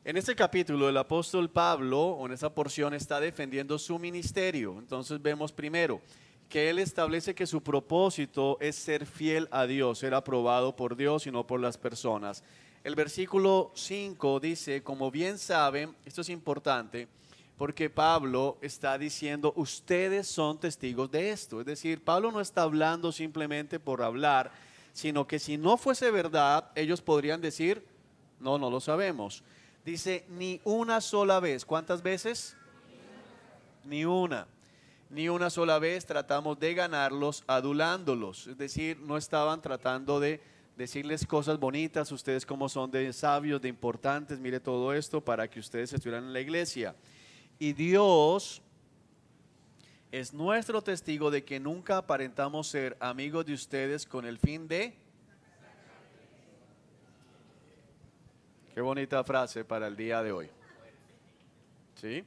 En este capítulo el apóstol Pablo, o en esta porción, está defendiendo su ministerio. Entonces vemos primero que él establece que su propósito es ser fiel a Dios, ser aprobado por Dios y no por las personas. El versículo 5 dice, como bien saben, esto es importante, porque Pablo está diciendo, ustedes son testigos de esto. Es decir, Pablo no está hablando simplemente por hablar, sino que si no fuese verdad, ellos podrían decir, no, no lo sabemos. Dice, ni una sola vez. ¿Cuántas veces? Ni una. Ni una sola vez tratamos de ganarlos adulándolos. Es decir, no estaban tratando de decirles cosas bonitas, ustedes como son de sabios, de importantes, mire todo esto para que ustedes estuvieran en la iglesia. Y Dios es nuestro testigo de que nunca aparentamos ser amigos de ustedes con el fin de... Qué bonita frase para el día de hoy. ¿Sí?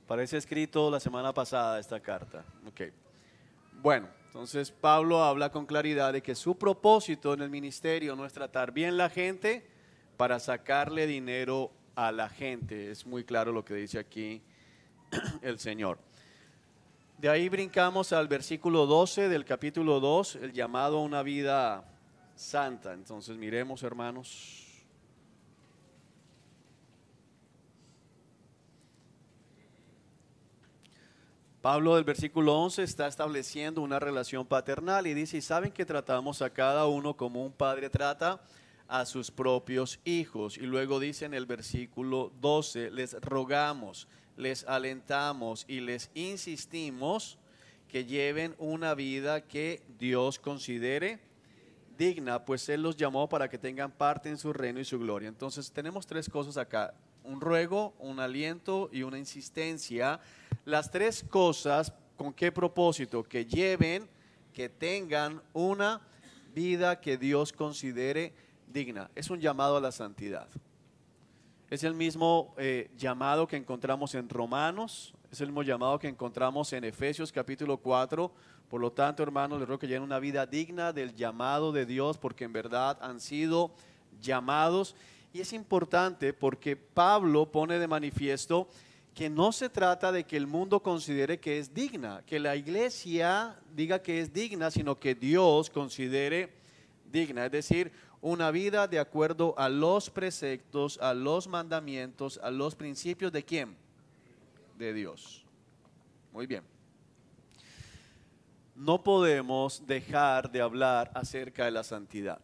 Parece escrito la semana pasada esta carta. Ok. Bueno, entonces Pablo habla con claridad de que su propósito en el ministerio no es tratar bien la gente para sacarle dinero a la gente. Es muy claro lo que dice aquí el Señor. De ahí brincamos al versículo 12 del capítulo 2, el llamado a una vida santa. Entonces miremos, hermanos. Pablo del versículo 11 está estableciendo una relación paternal y dice, y saben que tratamos a cada uno como un padre trata a sus propios hijos. Y luego dice en el versículo 12, les rogamos, les alentamos y les insistimos que lleven una vida que Dios considere digna, pues Él los llamó para que tengan parte en su reino y su gloria. Entonces tenemos tres cosas acá, un ruego, un aliento y una insistencia. Las tres cosas, ¿con qué propósito? Que lleven, que tengan una vida que Dios considere digna. Es un llamado a la santidad. Es el mismo llamado que encontramos en Romanos, es el mismo llamado que encontramos en Efesios capítulo 4. Por lo tanto, hermanos, les ruego que lleven una vida digna del llamado de Dios, porque en verdad han sido llamados. Y es importante porque Pablo pone de manifiesto que no se trata de que el mundo considere que es digna, que la iglesia diga que es digna, sino que Dios considere digna. Es decir, una vida de acuerdo a los preceptos, a los mandamientos, a los principios ¿de quién? De Dios. Muy bien. No podemos dejar de hablar acerca de la santidad.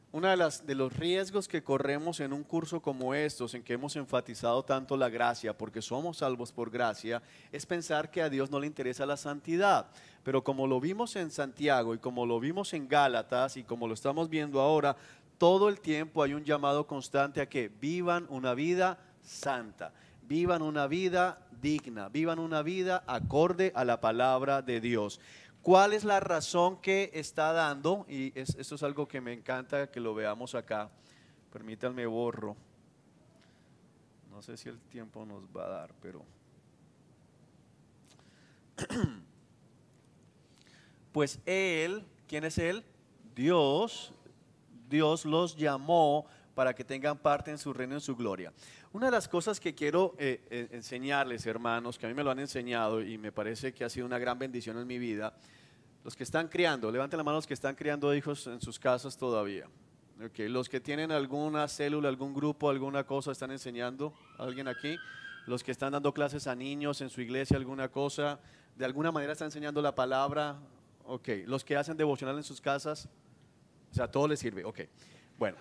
Uno de los riesgos que corremos en un curso como estos, en que hemos enfatizado tanto la gracia, porque somos salvos por gracia, es pensar que a Dios no le interesa la santidad. Pero como lo vimos en Santiago y como lo vimos en Gálatas y como lo estamos viendo ahora, todo el tiempo hay un llamado constante a que vivan una vida santa, vivan una vida digna, vivan una vida acorde a la palabra de Dios. ¿Cuál es la razón que está dando? Y esto es algo que me encanta que lo veamos acá. Permítanme borro. No sé si el tiempo nos va a dar, pero... Pues Él, ¿quién es Él? Dios. Dios los llamó para que tengan parte en su reino y en su gloria. Una de las cosas que quiero enseñarles, hermanos, que a mí me lo han enseñado y me parece que ha sido una gran bendición en mi vida. Los que están criando, levanten la mano los que están criando hijos en sus casas todavía. Okay. Los que tienen alguna célula, algún grupo, alguna cosa, están enseñando a alguien aquí. Los que están dando clases a niños en su iglesia, alguna cosa, de alguna manera están enseñando la palabra. Ok. Los que hacen devocional en sus casas, o sea, todo les sirve. Ok. Bueno.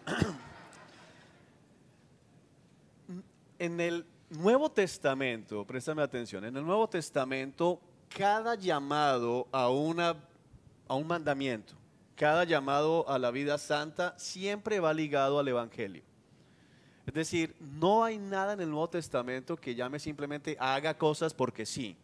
En el Nuevo Testamento, préstame atención, en el Nuevo Testamento cada llamado a un mandamiento, cada llamado a la vida santa siempre va ligado al Evangelio. Es decir, no hay nada en el Nuevo Testamento que llame simplemente haga cosas porque sí,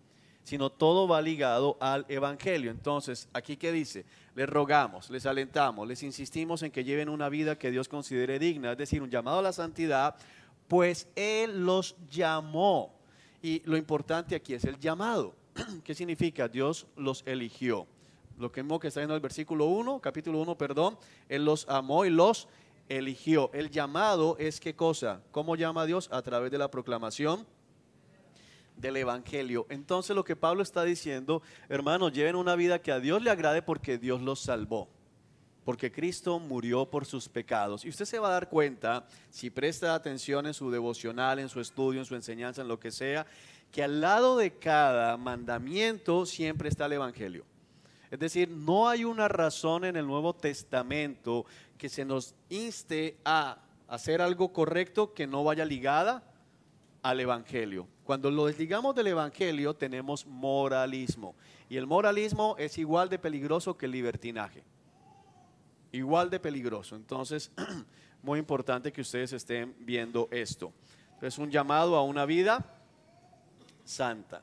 sino todo va ligado al Evangelio. Entonces, aquí ¿qué dice? Les rogamos, les alentamos, les insistimos en que lleven una vida que Dios considere digna, es decir, un llamado a la santidad, pues Él los llamó. Y lo importante aquí es el llamado. ¿Qué significa? Dios los eligió. Lo que está en el versículo 1, capítulo 1, perdón, Él los amó y los eligió. El llamado es ¿qué cosa? ¿Cómo llama a Dios? A través de la proclamación del Evangelio. Entonces lo que Pablo está diciendo, hermanos, lleven una vida que a Dios le agrade porque Dios los salvó. Porque Cristo murió por sus pecados. Y usted se va a dar cuenta, si presta atención en su devocional, en su estudio, en su enseñanza, en lo que sea, que al lado de cada mandamiento siempre está el Evangelio. Es decir, no hay una razón en el Nuevo Testamento que se nos inste a hacer algo correcto que no vaya ligada al Evangelio. Cuando lo desligamos del Evangelio tenemos moralismo. Y el moralismo es igual de peligroso que el libertinaje. Igual de peligroso. Entonces, muy importante que ustedes estén viendo esto. Es un llamado a una vida santa.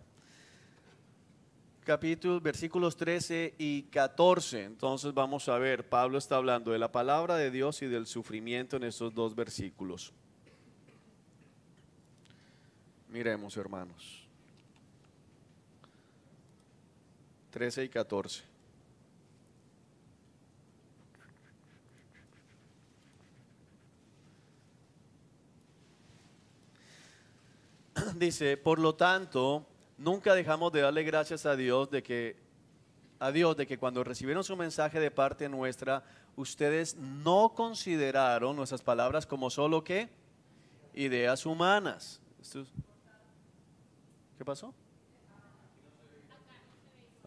Versículos 13 y 14. Entonces vamos a ver, Pablo está hablando de la palabra de Dios y del sufrimiento en estos dos versículos. Miremos, hermanos. 13 y 14. Dice, por lo tanto, nunca dejamos de darle gracias a Dios de que cuando recibieron su mensaje de parte nuestra, ustedes no consideraron nuestras palabras como solo ¿qué? Ideas humanas. ¿Qué pasó?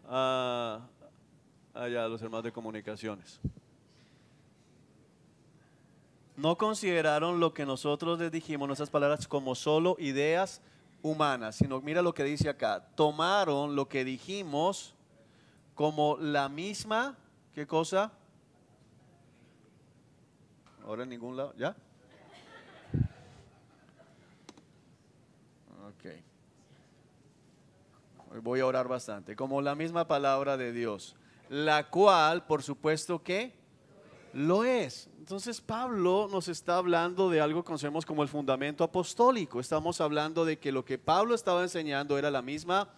Allá los hermanos de comunicaciones. No consideraron lo que nosotros les dijimos, nuestras palabras, como solo ideas humanas, sino mira lo que dice acá, tomaron lo que dijimos como la misma, ¿qué cosa? Ahora en ningún lado, ¿ya? Ok. Hoy voy a orar bastante, como la misma palabra de Dios, la cual, por supuesto que lo es. Entonces Pablo nos está hablando de algo que conocemos como el fundamento apostólico. Estamos hablando de que lo que Pablo estaba enseñando era la misma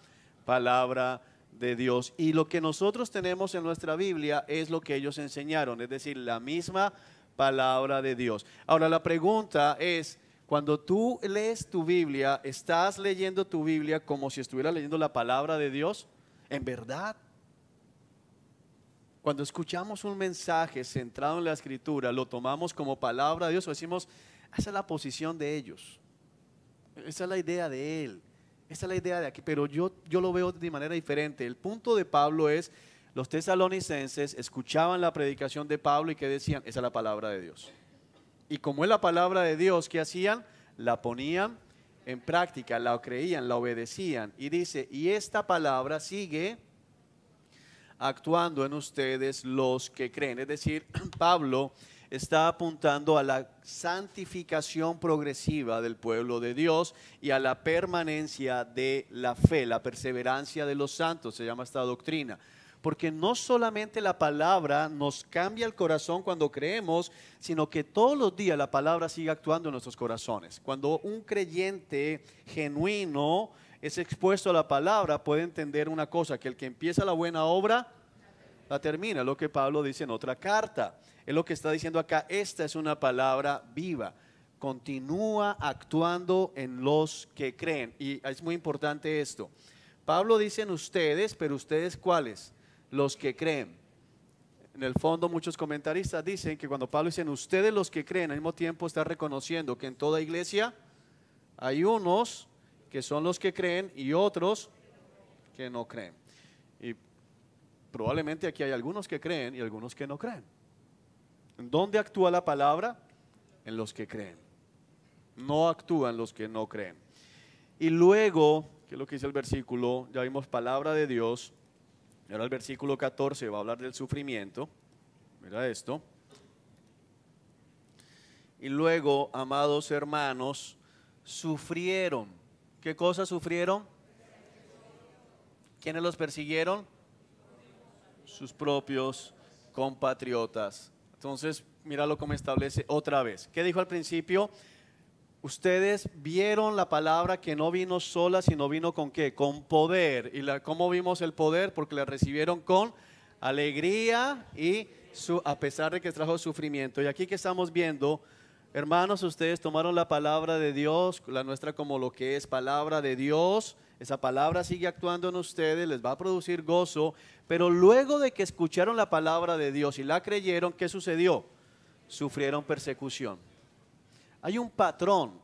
palabra de Dios. Y lo que nosotros tenemos en nuestra Biblia es lo que ellos enseñaron, es decir, la misma palabra de Dios. Ahora la pregunta es, cuando tú lees tu Biblia, ¿estás leyendo tu Biblia como si estuvieras leyendo la palabra de Dios? ¿En verdad? Cuando escuchamos un mensaje centrado en la Escritura, lo tomamos como palabra de Dios o decimos, esa es la posición de ellos, esa es la idea de él, esa es la idea de aquí, pero yo lo veo de manera diferente. El punto de Pablo es, los tesalonicenses escuchaban la predicación de Pablo y que decían, esa es la palabra de Dios. Y como es la palabra de Dios, ¿qué hacían? La ponían en práctica, la creían, la obedecían. Y dice, y esta palabra sigue actuando en ustedes los que creen. Es decir, Pablo está apuntando a la santificación progresiva del pueblo de Dios y a la permanencia de la fe, la perseverancia de los santos, se llama esta doctrina. Porque no solamente la palabra nos cambia el corazón cuando creemos, sino que todos los días la palabra sigue actuando en nuestros corazones. Cuando un creyente genuino es expuesto a la palabra, puede entender una cosa, que el que empieza la buena obra, la termina. Lo que Pablo dice en otra carta. Es lo que está diciendo acá, esta es una palabra viva. Continúa actuando en los que creen. Y es muy importante esto. Pablo dice en ustedes, pero ustedes ¿cuáles? Los que creen. En el fondo muchos comentaristas dicen que cuando Pablo dice en ustedes los que creen, al mismo tiempo está reconociendo que en toda iglesia hay unos que son los que creen y otros que no creen. Y probablemente aquí hay algunos que creen y algunos que no creen. ¿En dónde actúa la palabra? En los que creen. No actúan los que no creen. Y luego, ¿qué es lo que dice el versículo? Ya vimos palabra de Dios. Ahora el versículo 14 va a hablar del sufrimiento. Mira esto. Y luego, amados hermanos, sufrieron. ¿Qué cosas sufrieron? ¿Quiénes los persiguieron? Sus propios compatriotas. Entonces, míralo como establece otra vez. ¿Qué dijo al principio? Ustedes vieron la palabra que no vino sola, sino vino con ¿qué? Con poder. ¿Y cómo vimos el poder? Porque la recibieron con alegría y A pesar de que trajo sufrimiento. Y aquí que estamos viendo, hermanos, ustedes tomaron la palabra de Dios, la nuestra como lo que es palabra de Dios. Esa palabra sigue actuando en ustedes, les va a producir gozo. Pero luego de que escucharon la palabra de Dios y la creyeron, ¿qué sucedió? Sufrieron persecución. Hay un patrón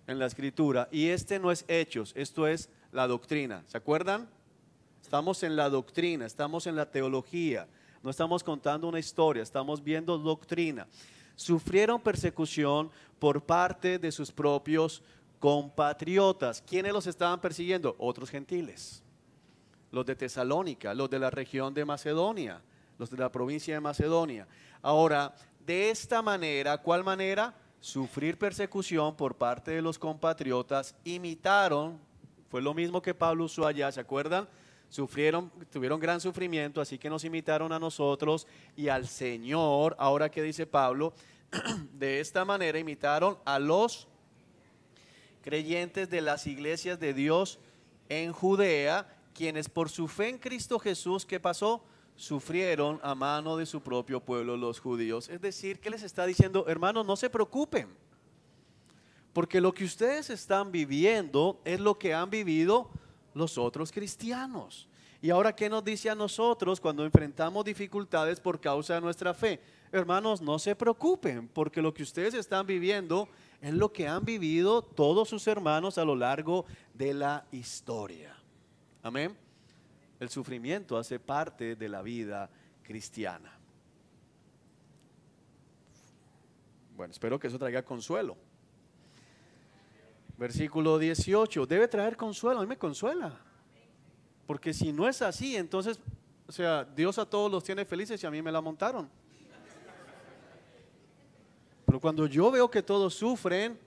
en la escritura y este no es Hechos, esto es la doctrina. ¿Se acuerdan? Estamos en la doctrina, estamos en la teología. No estamos contando una historia, estamos viendo doctrina. Sufrieron persecución por parte de sus propios compatriotas. ¿Quiénes los estaban persiguiendo? Otros gentiles. Los de Tesalónica, los de la región de Macedonia, los de la provincia de Macedonia. Ahora, de esta manera, ¿cuál manera? Sufrir persecución por parte de los compatriotas. Imitaron, fue lo mismo que Pablo usó allá, ¿se acuerdan? Tuvieron gran sufrimiento, así que nos imitaron a nosotros y al Señor. Ahora, ¿qué dice Pablo? De esta manera imitaron a los creyentes de las iglesias de Dios en Judea, quienes por su fe en Cristo Jesús, ¿qué pasó? Sufrieron a mano de su propio pueblo, los judíos. Es decir, ¿qué les está diciendo? Hermanos, no se preocupen, porque lo que ustedes están viviendo es lo que han vivido los otros cristianos. Y ahora, ¿qué nos dice a nosotros cuando enfrentamos dificultades por causa de nuestra fe? Hermanos, no se preocupen, porque lo que ustedes están viviendo es lo que han vivido todos sus hermanos a lo largo de la historia. Amén. El sufrimiento hace parte de la vida cristiana. Bueno, espero que eso traiga consuelo. Versículo 18, debe traer consuelo, a mí me consuela. Porque si no es así, entonces, o sea, Dios a todos los tiene felices y a mí me la montaron. Pero cuando yo veo que todos sufren,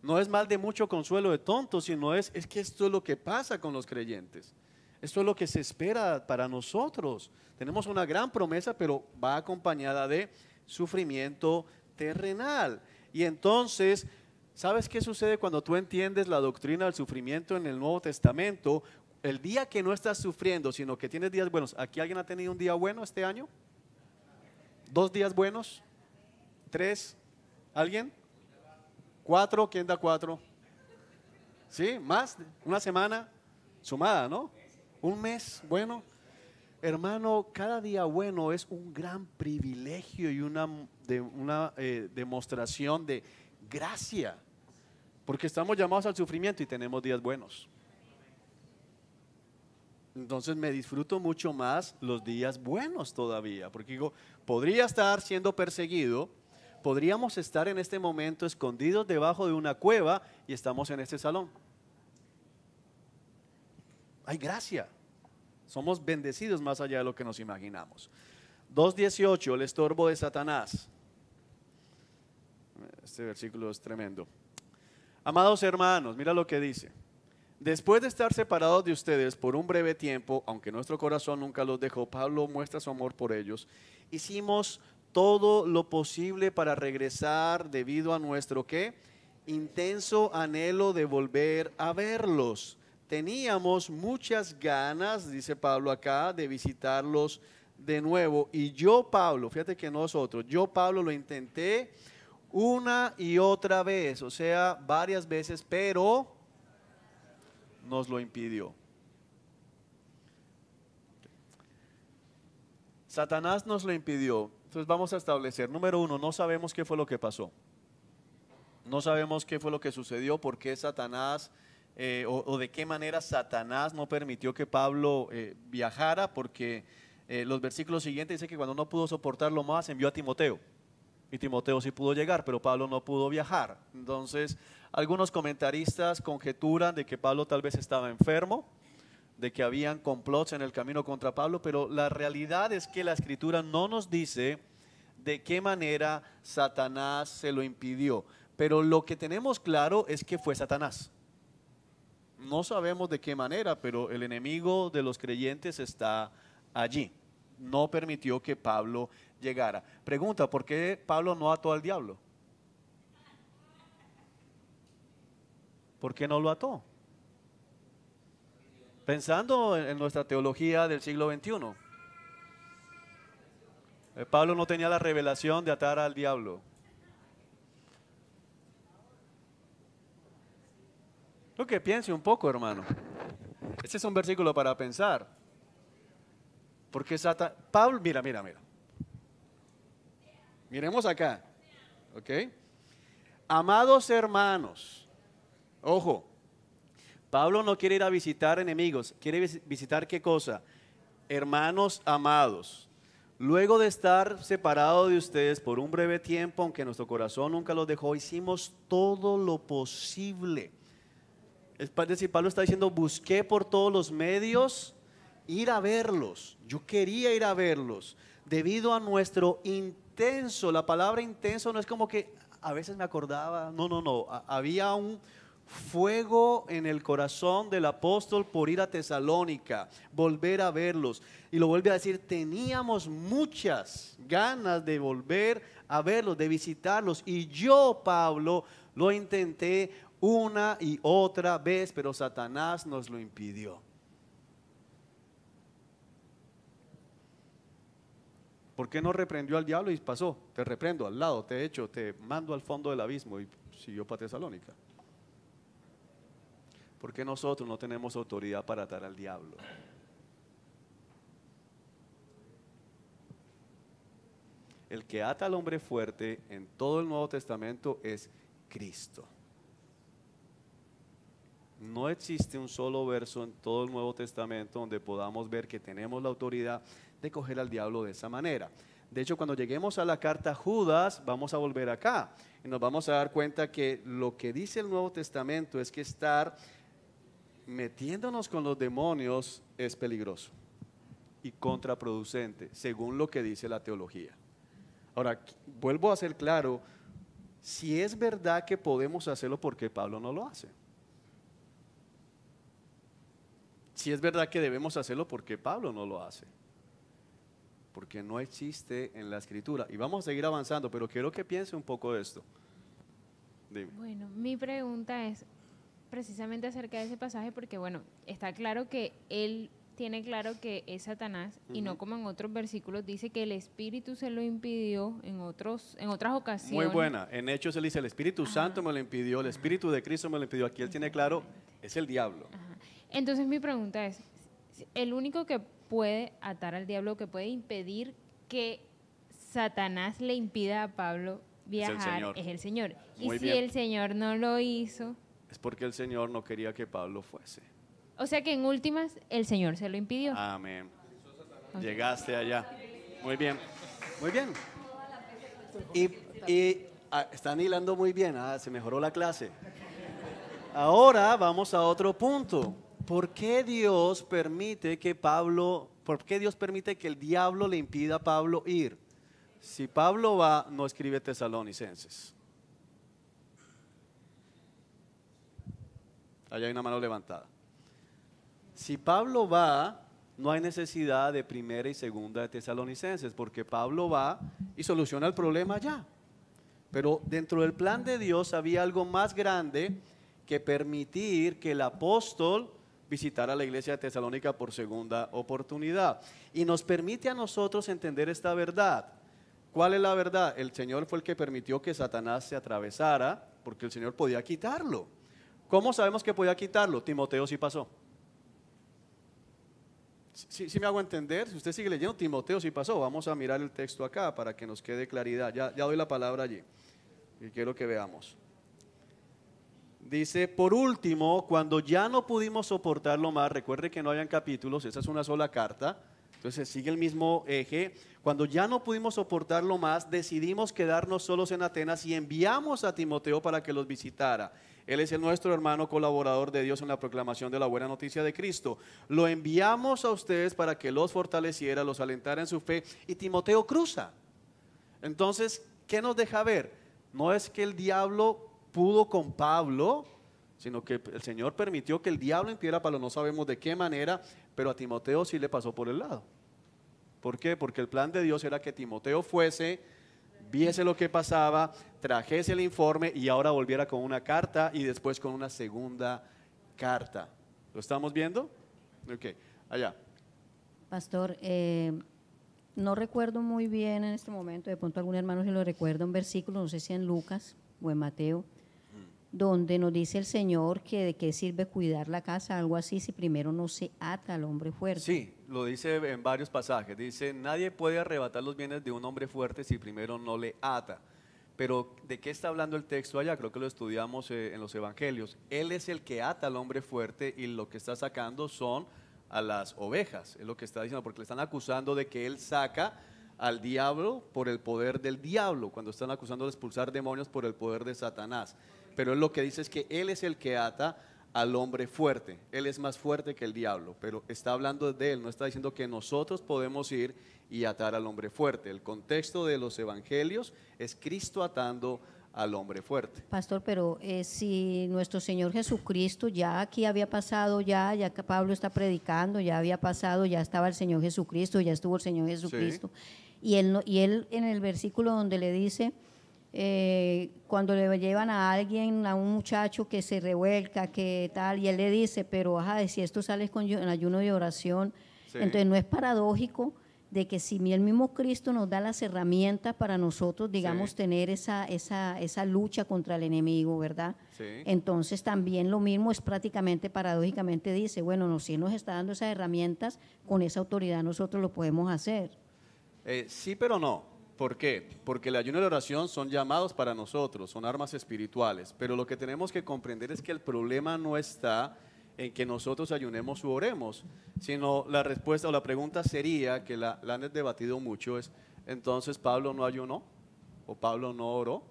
no es mal de mucho consuelo de tontos, sino es que esto es lo que pasa con los creyentes. Esto es lo que se espera para nosotros. Tenemos una gran promesa, pero va acompañada de sufrimiento terrenal. Y entonces, ¿sabes qué sucede cuando tú entiendes la doctrina del sufrimiento en el Nuevo Testamento? El día que no estás sufriendo, sino que tienes días buenos. ¿Aquí alguien ha tenido un día bueno este año? ¿2 días buenos? ¿3? ¿Alguien? ¿4? ¿Quién da 4? ¿Sí? ¿Más? ¿Una semana? Sumada, ¿no? ¿Un mes bueno? Hermano, cada día bueno es un gran privilegio y una demostración de gracia. Porque estamos llamados al sufrimiento y tenemos días buenos. Entonces me disfruto mucho más los días buenos todavía. Porque digo, podría estar siendo perseguido, podríamos estar en este momento escondidos debajo de una cueva y estamos en este salón. Hay gracia. Somos bendecidos más allá de lo que nos imaginamos. 2:18, el estorbo de Satanás. Este versículo es tremendo. Amados hermanos, mira lo que dice. Después de estar separados de ustedes por un breve tiempo, aunque nuestro corazón nunca los dejó, Pablo muestra su amor por ellos. Hicimos todo lo posible para regresar debido a nuestro ¿qué? Intenso anhelo de volver a verlos. Teníamos muchas ganas, dice Pablo acá, de visitarlos de nuevo. Y yo, Pablo, fíjate que nosotros, yo, Pablo, lo intenté una y otra vez, o sea, varias veces, pero nos lo impidió. Satanás nos lo impidió. Entonces vamos a establecer, número 1, no sabemos qué fue lo que pasó. No sabemos qué fue lo que sucedió, por qué Satanás o de qué manera Satanás no permitió que Pablo viajara, porque los versículos siguientes dicen que cuando no pudo soportarlo más envió a Timoteo. Y Timoteo sí pudo llegar, pero Pablo no pudo viajar. Entonces, algunos comentaristas conjeturan de que Pablo tal vez estaba enfermo, de que habían complots en el camino contra Pablo, pero la realidad es que la Escritura no nos dice de qué manera Satanás se lo impidió. Pero lo que tenemos claro es que fue Satanás. No sabemos de qué manera, pero el enemigo de los creyentes está allí. No permitió que Pablo llegara. Pregunta, ¿por qué Pablo no ató al diablo? ¿Por qué no lo ató? Pensando en nuestra teología del siglo XXI. Pablo no tenía la revelación de atar al diablo. Lo que piense un poco, hermano. Este es un versículo para pensar. Porque Pablo, mira. Miremos acá. ¿Ok? Amados hermanos, ojo, Pablo no quiere ir a visitar enemigos, quiere visitar ¿qué cosa? Hermanos amados. Luego de estar separado de ustedes por un breve tiempo, aunque nuestro corazón nunca los dejó, hicimos todo lo posible. Es decir, Pablo está diciendo, busqué por todos los medios ir a verlos. Yo quería ir a verlos. Debido a nuestro intenso, la palabra intenso no es como que a veces me acordaba, no. Había un fuego en el corazón del apóstol por ir a Tesalónica, volver a verlos. Y lo vuelve a decir, teníamos muchas ganas de volver a verlos, de visitarlos. Y yo, Pablo, lo intenté una y otra vez, pero Satanás nos lo impidió. ¿Por qué no reprendió al diablo y pasó? Te reprendo al lado, te echo, te mando al fondo del abismo, y siguió para Tesalónica. ¿Por qué nosotros no tenemos autoridad para atar al diablo? El que ata al hombre fuerte en todo el Nuevo Testamento es Cristo. No existe un solo verso en todo el Nuevo Testamento donde podamos ver que tenemos la autoridad de coger al diablo de esa manera. De hecho, cuando lleguemos a la carta a Judas, vamos a volver acá y nos vamos a dar cuenta que lo que dice el Nuevo Testamento es que estar metiéndonos con los demonios es peligroso y contraproducente, según lo que dice la teología. Ahora, vuelvo a ser claro, si es verdad que podemos hacerlo, ¿por qué Pablo no lo hace? Si es verdad que debemos hacerlo, ¿por qué Pablo no lo hace? Porque no existe en la Escritura. Y vamos a seguir avanzando, pero quiero que piense un poco de esto. Dime. Bueno, mi pregunta es precisamente acerca de ese pasaje, porque bueno, está claro que él tiene claro que es Satanás, y no como en otros versículos dice que el Espíritu se lo impidió en otras ocasiones. Muy buena. En Hechos él dice, el Espíritu Santo me lo impidió, el Espíritu de Cristo me lo impidió. Aquí él tiene claro, es el diablo. Entonces mi pregunta es, el único que puede atar al diablo, que puede impedir que Satanás le impida a Pablo viajar, es el Señor. Muy y si bien. el Señor no lo hizo, Es porque el Señor no quería que Pablo fuese. o sea que en últimas el Señor se lo impidió. Amén. Llegaste allá. Muy bien. Muy bien. Están hilando muy bien. Se mejoró la clase. Ahora vamos a otro punto. ¿Por qué Dios permite que el diablo le impida a Pablo ir? Si Pablo va, no escribe Tesalonicenses. Allá hay una mano levantada. Si Pablo va, no hay necesidad de primera y segunda de Tesalonicenses, porque Pablo va y soluciona el problema allá. Pero dentro del plan de Dios había algo más grande que permitir que el apóstol visitara la iglesia de Tesalónica por segunda oportunidad. Y nos permite a nosotros entender esta verdad. ¿Cuál es la verdad? El Señor fue el que permitió que Satanás se atravesara, porque el Señor podía quitarlo. ¿Cómo sabemos que podía quitarlo? Timoteo sí pasó. ¿Sí me hago entender? Si usted sigue leyendo, Timoteo sí pasó. Vamos a mirar el texto acá para que nos quede claridad. Ya doy la palabra allí y quiero que veamos. Dice, por último, cuando ya no pudimos soportarlo más, recuerde que no hayan capítulos, esa es una sola carta, entonces sigue el mismo eje. Cuando ya no pudimos soportarlo más, decidimos quedarnos solos en Atenas y enviamos a Timoteo para que los visitara. Él es nuestro hermano colaborador de Dios en la proclamación de la buena noticia de Cristo. Lo enviamos a ustedes para que los fortaleciera, los alentara en su fe, y Timoteo cruza. Entonces, ¿qué nos deja ver? No es que el diablo pudo con Pablo, sino que el Señor permitió que el diablo impidiera a Pablo, no sabemos de qué manera, pero a Timoteo sí le pasó por el lado. ¿Por qué? Porque el plan de Dios era que Timoteo fuese, viese lo que pasaba, trajese el informe y ahora volviera con una carta y después con una segunda carta. ¿Lo estamos viendo? Ok, allá. Pastor, no recuerdo muy bien en este momento, de pronto algún hermano se lo recuerda, un versículo, no sé si en Lucas o en Mateo, donde nos dice el Señor que de qué sirve cuidar la casa, algo así, si primero no se ata al hombre fuerte. Sí, lo dice en varios pasajes. Dice, nadie puede arrebatar los bienes de un hombre fuerte si primero no le ata. Pero ¿de qué está hablando el texto allá? Creo que lo estudiamos en los evangelios. Él es el que ata al hombre fuerte y lo que está sacando son a las ovejas. Es lo que está diciendo, porque le están acusando de que él saca al diablo por el poder del diablo, cuando están acusando de expulsar demonios por el poder de Satanás. Pero él lo que dice es que él es el que ata al hombre fuerte. Él es más fuerte que el diablo, pero está hablando de él, no está diciendo que nosotros podemos ir y atar al hombre fuerte. El contexto de los evangelios es Cristo atando al hombre fuerte. Pastor, pero si nuestro Señor Jesucristo ya aquí había pasado, ya que Pablo está predicando, ya había pasado, ya estaba el Señor Jesucristo, ya estuvo el Señor Jesucristo, y él en el versículo donde le dice, cuando le llevan a alguien, a un muchacho que se revuelca, que tal, y él le dice, pero si esto sales en ayuno y oración, entonces no es paradójico de que si el mismo Cristo nos da las herramientas para nosotros, digamos, tener esa lucha contra el enemigo, ¿verdad? Entonces también lo mismo es prácticamente paradójicamente dice, bueno, si Él nos está dando esas herramientas, con esa autoridad nosotros lo podemos hacer. Sí, pero no. ¿Por qué? Porque el ayuno y la oración son llamados para nosotros, son armas espirituales, pero lo que tenemos que comprender es que el problema no está en que nosotros ayunemos u oremos, sino la respuesta o la pregunta sería, que la han debatido mucho, es, entonces Pablo no ayunó o Pablo no oró,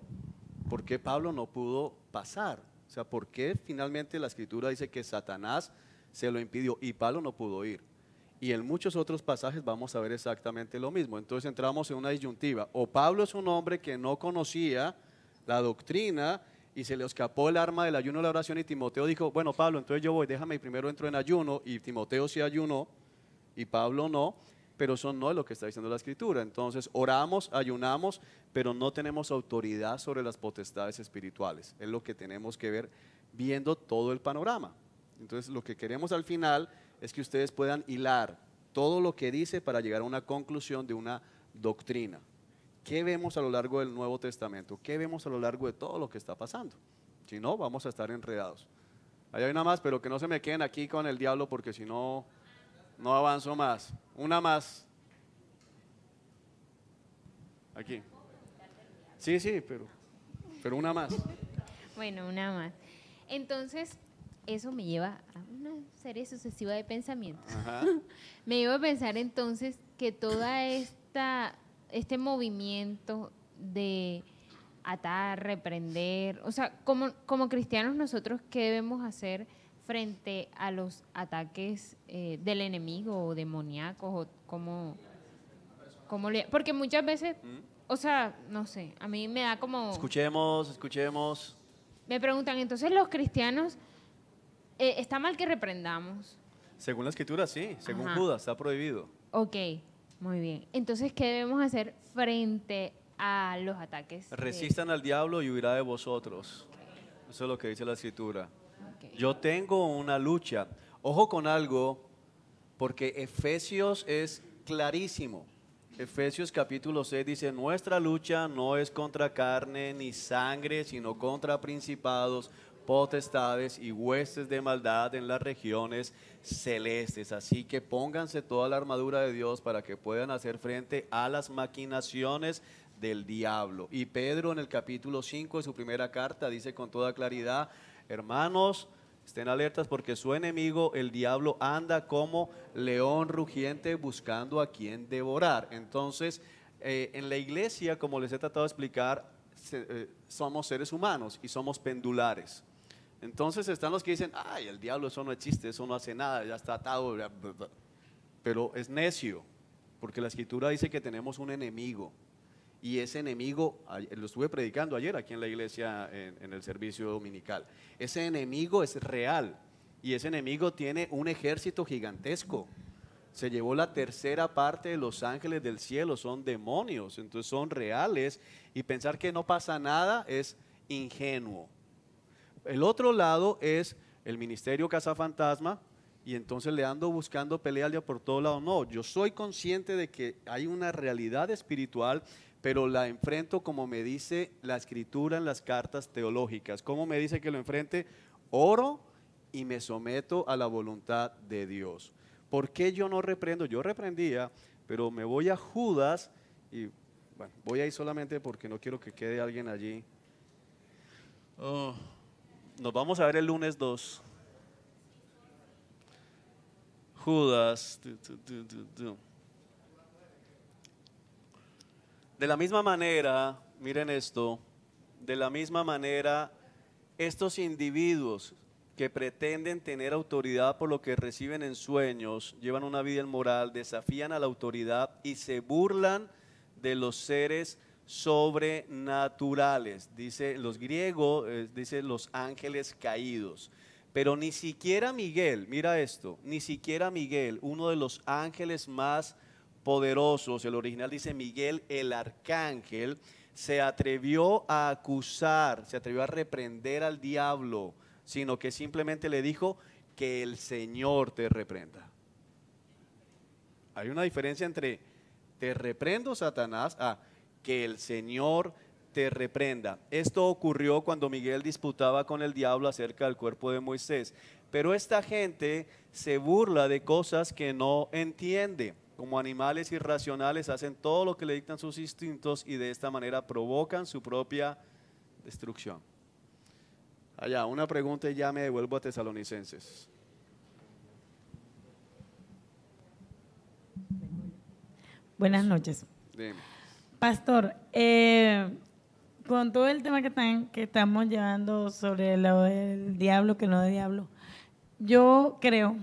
¿por qué Pablo no pudo pasar? O sea, ¿por qué finalmente la Escritura dice que Satanás se lo impidió y Pablo no pudo ir? Y en muchos otros pasajes vamos a ver exactamente lo mismo. Entonces entramos en una disyuntiva. O Pablo es un hombre que no conocía la doctrina y se le escapó el arma del ayuno y la oración y Timoteo dijo, bueno Pablo, entonces yo voy, déjame y primero entro en ayuno, y Timoteo sí ayunó y Pablo no, pero eso no es lo que está diciendo la Escritura. Entonces oramos, ayunamos, pero no tenemos autoridad sobre las potestades espirituales. Es lo que tenemos que ver viendo todo el panorama. Entonces lo que queremos al final es que ustedes puedan hilar todo lo que dice para llegar a una conclusión de una doctrina. ¿Qué vemos a lo largo del Nuevo Testamento? ¿Qué vemos a lo largo de todo lo que está pasando? Si no, vamos a estar enredados. Ahí hay una más, pero que no se me queden aquí con el diablo porque si no, no avanzo más. Una más. Aquí. Sí, pero una más. Bueno, una más. Entonces, eso me lleva a una serie sucesiva de pensamientos. Me lleva a pensar entonces que toda este movimiento de atar, reprender, o sea, como cristianos nosotros, ¿qué debemos hacer frente a los ataques del enemigo o demoníacos? O porque muchas veces, o sea, no sé, a mí me da como... Escuchemos. Me preguntan, entonces los cristianos, ¿está mal que reprendamos? Según la Escritura, sí. Según Judas, está prohibido. Ok, muy bien. Entonces, ¿qué debemos hacer frente a los ataques? Resistan al diablo y huirá de vosotros. Eso es lo que dice la Escritura. Okay. Yo tengo una lucha. Ojo con algo, porque Efesios es clarísimo. Efesios capítulo 6 dice, nuestra lucha no es contra carne ni sangre, sino contra principados, potestades y huestes de maldad en las regiones celestes. Así que pónganse toda la armadura de Dios para que puedan hacer frente a las maquinaciones del diablo. Y Pedro en el capítulo 5 de su primera carta dice con toda claridad, hermanos, estén alertas porque su enemigo, el diablo, anda como león rugiente buscando a quien devorar. Entonces, en la iglesia, como les he tratado de explicar, somos seres humanos y somos pendulares. Entonces están los que dicen, ay, el diablo, eso no existe, eso no hace nada, ya está atado. Pero es necio, porque la Escritura dice que tenemos un enemigo. Y ese enemigo, lo estuve predicando ayer aquí en la iglesia en el servicio dominical, ese enemigo es real y ese enemigo tiene un ejército gigantesco. Se llevó la tercera parte de los ángeles del cielo, son demonios, entonces son reales y pensar que no pasa nada es ingenuo. El otro lado es el ministerio Cazafantasma y entonces le ando buscando pelea por todos lados. No, yo soy consciente de que hay una realidad espiritual, pero la enfrento como me dice la escritura en las cartas teológicas. ¿Cómo me dice que lo enfrente? Oro y me someto a la voluntad de Dios. ¿Por qué yo no reprendo? Yo reprendía, pero me voy a Judas y bueno, voy a ir solamente porque no quiero que quede alguien allí. Oh, nos vamos a ver el lunes 2. Judas. De la misma manera, miren esto, de la misma manera, estos individuos que pretenden tener autoridad por lo que reciben en sueños, llevan una vida inmoral, desafían a la autoridad y se burlan de los seres sobrenaturales. Dice los griegos, dice los ángeles caídos. Pero ni siquiera Miguel, mira esto, ni siquiera Miguel, uno de los ángeles más poderosos, el original dice Miguel el arcángel, se atrevió a acusar, se atrevió a reprender al diablo, sino que simplemente le dijo que el Señor te reprenda. Hay una diferencia entre te reprendo, Satanás, a que el Señor te reprenda. Esto ocurrió cuando Miguel disputaba con el diablo acerca del cuerpo de Moisés. Pero esta gente se burla de cosas que no entiende. Como animales irracionales hacen todo lo que le dictan sus instintos y de esta manera provocan su propia destrucción. Allá, una pregunta y ya me devuelvo a Tesalonicenses. Buenas noches. Dime. Pastor, con todo el tema que estamos llevando sobre el diablo, que no es diablo, yo creo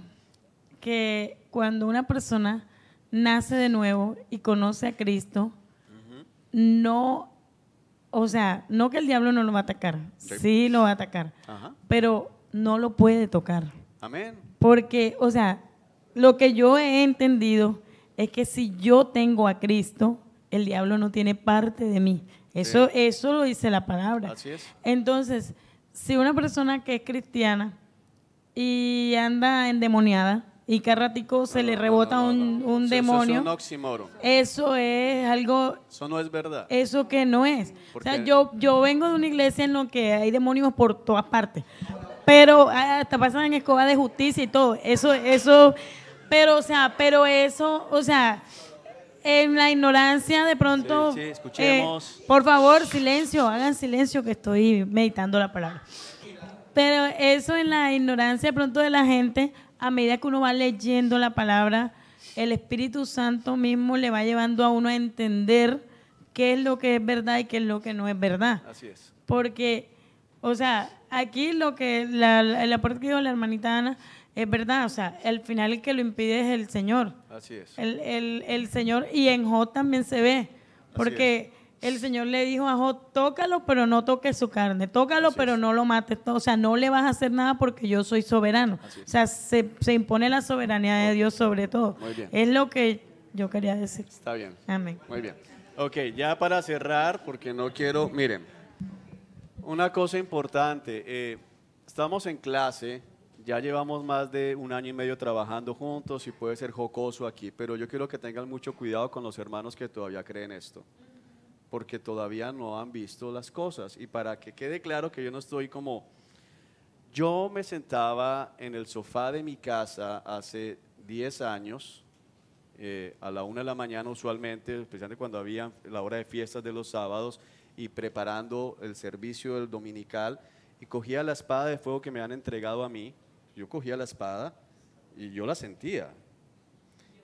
que cuando una persona nace de nuevo y conoce a Cristo, no, o sea, no que el diablo no lo va a atacar, sí lo va a atacar, pero no lo puede tocar. Amén. Porque, o sea, lo que yo he entendido es que si yo tengo a Cristo, el diablo no tiene parte de mí. Eso lo dice la palabra. Así es. Entonces, si una persona que es cristiana y anda endemoniada y cada ratico se le rebota un demonio, eso es un oxímoron. eso es algo, Eso no es verdad. eso que no es. O sea, Porque yo vengo de una iglesia en la que hay demonios por todas partes, pero hasta pasan en escoba de justicia y todo. Pero, o sea, en la ignorancia de pronto, Sí, escuchemos. por favor, silencio, hagan silencio que estoy meditando la palabra. Pero eso en la ignorancia de pronto de la gente, a medida que uno va leyendo la palabra, el Espíritu Santo mismo le va llevando a uno a entender qué es lo que es verdad y qué es lo que no es verdad. Así es. Porque, o sea, aquí lo que el aporte que dio la hermanita Ana es verdad, o sea, al final el que lo impide es el Señor. Así es. El Señor, y en Job también se ve, porque el Señor le dijo a Job, tócalo, pero no toques su carne, tócalo, pero no lo mates, o sea, no le vas a hacer nada porque yo soy soberano. O sea, se impone la soberanía de Dios sobre todo. Muy bien. Es lo que yo quería decir. Está bien. Amén. Muy bien. Ok, ya para cerrar, porque no quiero, miren, una cosa importante, estamos en clase, ya llevamos más de 1 año y medio trabajando juntos y puede ser jocoso aquí, pero yo quiero que tengan mucho cuidado con los hermanos que todavía creen esto, porque todavía no han visto las cosas. Y para que quede claro que yo no estoy como, yo me sentaba en el sofá de mi casa hace 10 años, a la 1 de la mañana usualmente, especialmente cuando había la hora de fiestas de los sábados y preparando el servicio del dominical, y cogía la espada de fuego que me han entregado a mí. Yo cogía la espada y yo la sentía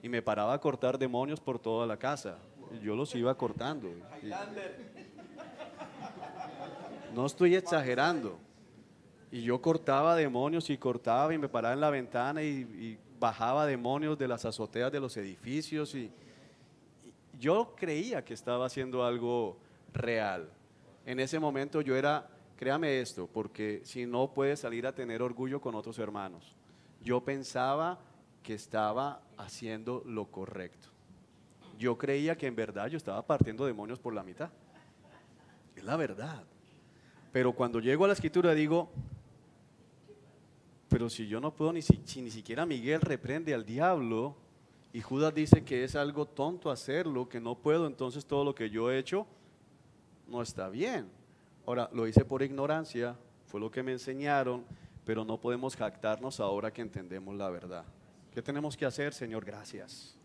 y me paraba a cortar demonios por toda la casa. Y yo los iba cortando. No estoy exagerando. Y yo cortaba demonios y cortaba y me paraba en la ventana y bajaba demonios de las azoteas de los edificios y yo creía que estaba haciendo algo real. En ese momento yo era, créame esto, porque si no puede salir a tener orgullo con otros hermanos. Yo pensaba que estaba haciendo lo correcto. Yo creía que en verdad yo estaba partiendo demonios por la mitad. Es la verdad. Pero cuando llego a la escritura digo, pero si yo no puedo, si ni siquiera Miguel reprende al diablo, y Judas dice que es algo tonto hacerlo, que no puedo, entonces todo lo que yo he hecho no está bien. Ahora, lo hice por ignorancia, fue lo que me enseñaron, pero no podemos jactarnos ahora que entendemos la verdad. ¿Qué tenemos que hacer, Señor? Gracias.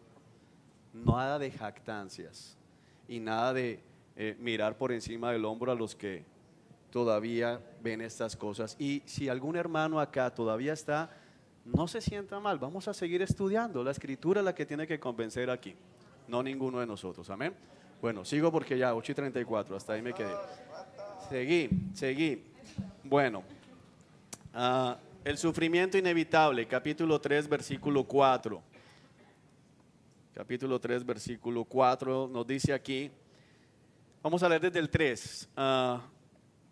Nada de jactancias y nada de mirar por encima del hombro a los que todavía ven estas cosas. Y si algún hermano acá todavía está, no se sienta mal, vamos a seguir estudiando. La Escritura es la que tiene que convencer aquí, no ninguno de nosotros, amén. Bueno, sigo porque ya 8:34, hasta ahí me quedé. Seguí. Bueno, el sufrimiento inevitable, capítulo 3, versículo 4. Capítulo 3, versículo 4 nos dice aquí, vamos a leer desde el 3.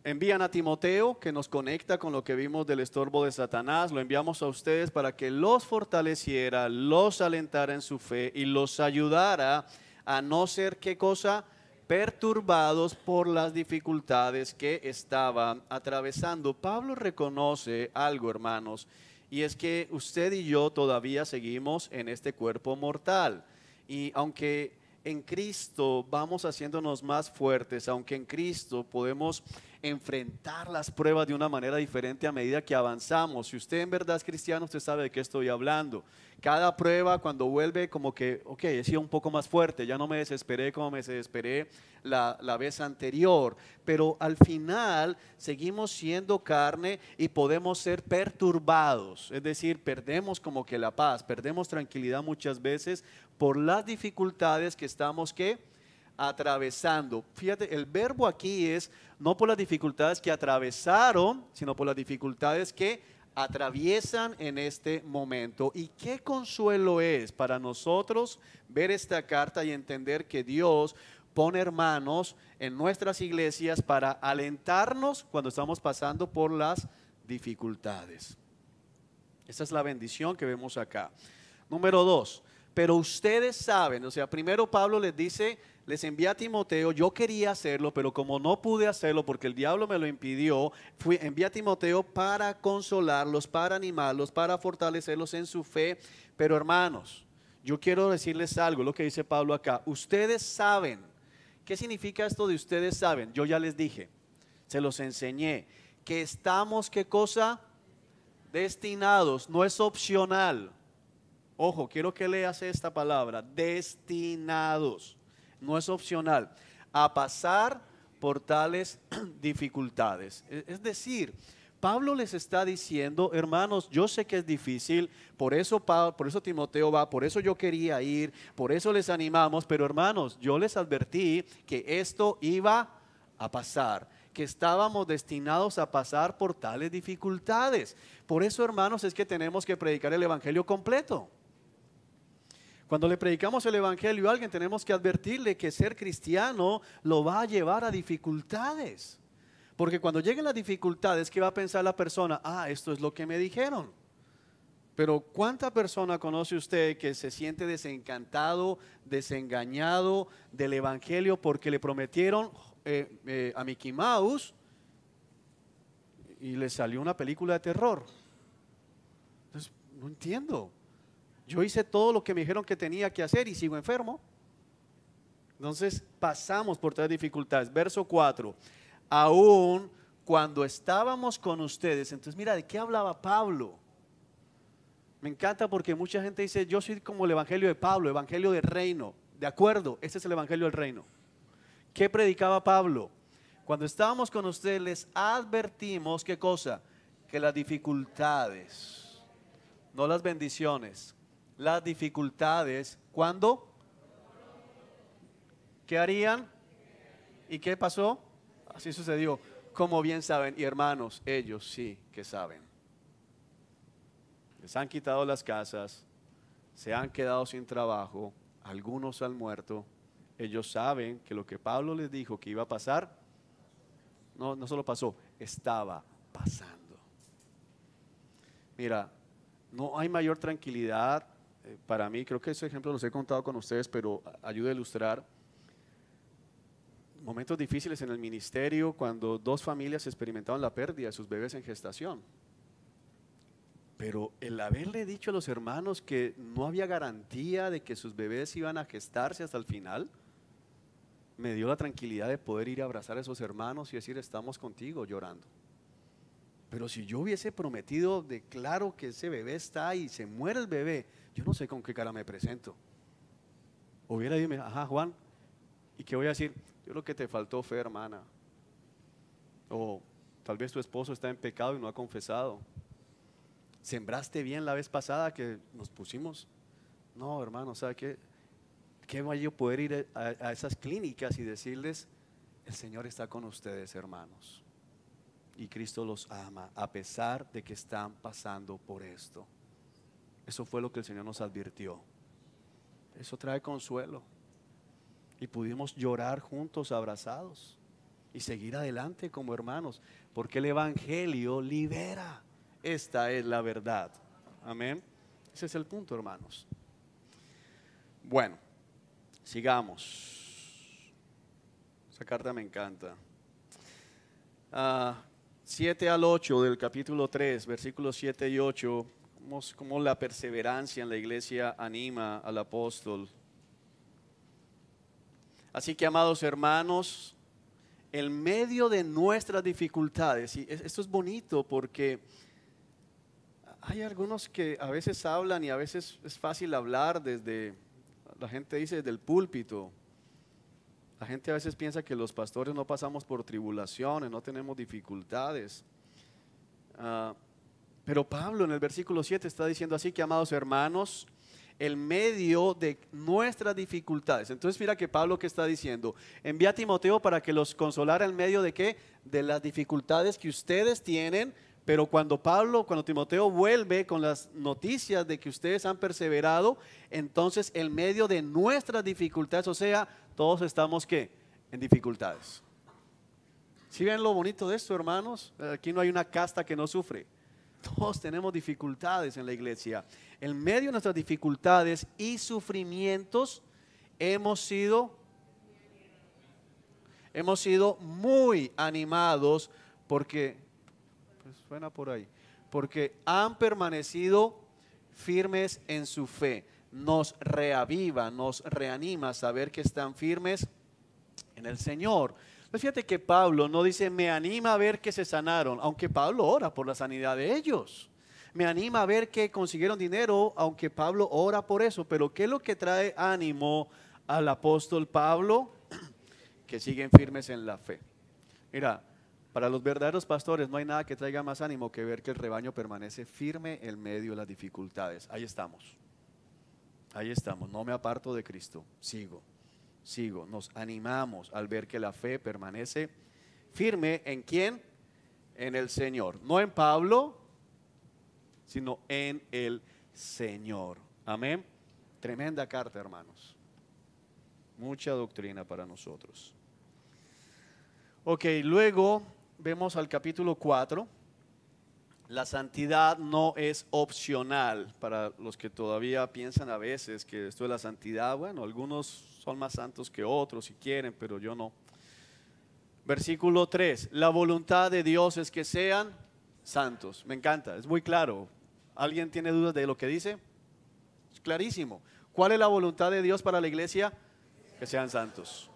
Envían a Timoteo, que nos conecta con lo que vimos del estorbo de Satanás. Lo enviamos a ustedes para que los fortaleciera, los alentara en su fe y los ayudara a no ser, ¿qué cosa? Perturbados por las dificultades que estaban atravesando. Pablo reconoce algo, hermanos, y es que usted y yo todavía seguimos en este cuerpo mortal. Y aunque en Cristo vamos haciéndonos más fuertes, aunque en Cristo podemos enfrentar las pruebas de una manera diferente a medida que avanzamos. Si usted en verdad es cristiano, usted sabe de qué estoy hablando. Cada prueba cuando vuelve como que, ok, he sido un poco más fuerte, ya no me desesperé como me desesperé la vez anterior, pero al final seguimos siendo carne y podemos ser perturbados, es decir, perdemos como que la paz, perdemos tranquilidad muchas veces por las dificultades que estamos, ¿qué? Atravesando. Fíjate, el verbo aquí es no por las dificultades que atravesaron, sino por las dificultades que atraviesan en este momento. Y qué consuelo es para nosotros ver esta carta y entender que Dios pone hermanos en nuestras iglesias para alentarnos cuando estamos pasando por las dificultades. Esa es la bendición que vemos acá. Número 2, pero ustedes saben, o sea, primero Pablo les dice, les envía a Timoteo, yo quería hacerlo, pero como no pude hacerlo porque el diablo me lo impidió, envié a Timoteo para consolarlos, para animarlos, para fortalecerlos en su fe. Pero hermanos, yo quiero decirles algo, lo que dice Pablo acá, ustedes saben. ¿Qué significa esto de ustedes saben? Yo ya les dije, se los enseñé, que estamos, ¿qué cosa? Destinados, no es opcional. Ojo, quiero que leas esta palabra, destinados. No es opcional, a pasar por tales dificultades. Es decir, Pablo les está diciendo, hermanos, yo sé que es difícil, por eso Timoteo va, por eso yo quería ir, por eso les animamos, pero hermanos, yo les advertí que esto iba a pasar, que estábamos destinados a pasar por tales dificultades. Por eso, hermanos, es que tenemos que predicar el evangelio completo. Cuando le predicamos el evangelio a alguien, tenemos que advertirle que ser cristiano lo va a llevar a dificultades. Porque cuando lleguen las dificultades, ¿qué va a pensar la persona? Esto es lo que me dijeron. Pero ¿cuánta persona conoce usted que se siente desencantado, desengañado del evangelio porque le prometieron a Mickey Mouse y le salió una película de terror? Entonces, no entiendo. Yo hice todo lo que me dijeron que tenía que hacer y sigo enfermo. Entonces pasamos por todas las dificultades. Verso 4, aún cuando estábamos con ustedes. Entonces mira, ¿de qué hablaba Pablo? Me encanta porque mucha gente dice, yo soy como el evangelio de Pablo, evangelio del reino. De acuerdo, este es el evangelio del reino. ¿Qué predicaba Pablo? Cuando estábamos con ustedes les advertimos, ¿qué cosa? Que las dificultades, no las bendiciones, las dificultades, ¿cuándo? ¿Qué harían? ¿Y qué pasó? Así sucedió, como bien saben. Y hermanos, ellos sí que saben. Les han quitado las casas, se han quedado sin trabajo, algunos han muerto. Ellos saben que lo que Pablo les dijo que iba a pasar, no solo pasó, estaba pasando. Mira, no hay mayor tranquilidad para mí, creo que ese ejemplo los he contado con ustedes, pero ayuda a ilustrar momentos difíciles en el ministerio cuando dos familias experimentaban la pérdida de sus bebés en gestación. Pero el haberle dicho a los hermanos que no había garantía de que sus bebés iban a gestarse hasta el final, me dio la tranquilidad de poder ir a abrazar a esos hermanos y decir, estamos contigo, llorando. Pero si yo hubiese prometido de claro que ese bebé está ahí y se muere el bebé, yo no sé con qué cara me presento. Hubiera dicho, ajá, Juan, ¿y qué voy a decir? Yo creo que te faltó fe, hermana. O tal vez tu esposo está en pecado y no ha confesado. ¿Sembraste bien la vez pasada que nos pusimos? No, hermano, ¿sabe qué? ¿Qué voy yo poder ir a esas clínicas y decirles, el Señor está con ustedes, hermanos? Y Cristo los ama a pesar de que están pasando por esto. Eso fue lo que el Señor nos advirtió. Eso trae consuelo. Y pudimos llorar juntos, abrazados, y seguir adelante como hermanos, porque el Evangelio libera. Esta es la verdad. Amén. Ese es el punto, hermanos. Bueno, sigamos. Esa carta me encanta. 7 al 8 del capítulo 3, versículos 7 y 8, cómo la perseverancia en la iglesia anima al apóstol. Así que, amados hermanos, en medio de nuestras dificultades, y esto es bonito porque hay algunos que a veces hablan y a veces es fácil hablar desde, la gente dice desde el púlpito. La gente a veces piensa que los pastores no pasamos por tribulaciones, no tenemos dificultades. Pero Pablo en el versículo 7 está diciendo así que, amados hermanos, en medio de nuestras dificultades. Entonces mira que Pablo que está diciendo, envía a Timoteo para que los consolara en medio de ¿qué? De las dificultades que ustedes tienen. Pero cuando Timoteo vuelve con las noticias de que ustedes han perseverado, entonces en medio de nuestras dificultades, o sea, todos estamos ¿qué? En dificultades. ¿Sí ven lo bonito de esto, hermanos? Aquí no hay una casta que no sufre. Todos tenemos dificultades en la iglesia. En medio de nuestras dificultades y sufrimientos hemos sido muy animados porque suena por ahí, porque han permanecido firmes en su fe. Nos reaviva, nos reanima saber que están firmes en el Señor. Pues fíjate que Pablo no dice me anima a ver que se sanaron, aunque Pablo ora por la sanidad de ellos. Me anima a ver que consiguieron dinero, aunque Pablo ora por eso. Pero ¿qué es lo que trae ánimo al apóstol Pablo? Que siguen firmes en la fe. Mira, para los verdaderos pastores no hay nada que traiga más ánimo que ver que el rebaño permanece firme en medio de las dificultades. Ahí estamos, no me aparto de Cristo, sigo. Nos animamos al ver que la fe permanece firme. ¿En quién? En el Señor, no en Pablo, sino en el Señor. Amén. Tremenda carta, hermanos. Mucha doctrina para nosotros. Ok, luego vemos al capítulo 4. La santidad no es opcional. Para los que todavía piensan a veces que esto es la santidad, bueno, algunos son más santos que otros si quieren, pero yo no. Versículo 3, la voluntad de Dios es que sean santos. Me encanta, es muy claro. ¿Alguien tiene dudas de lo que dice? Es clarísimo. ¿Cuál es la voluntad de Dios para la iglesia? Que sean santos.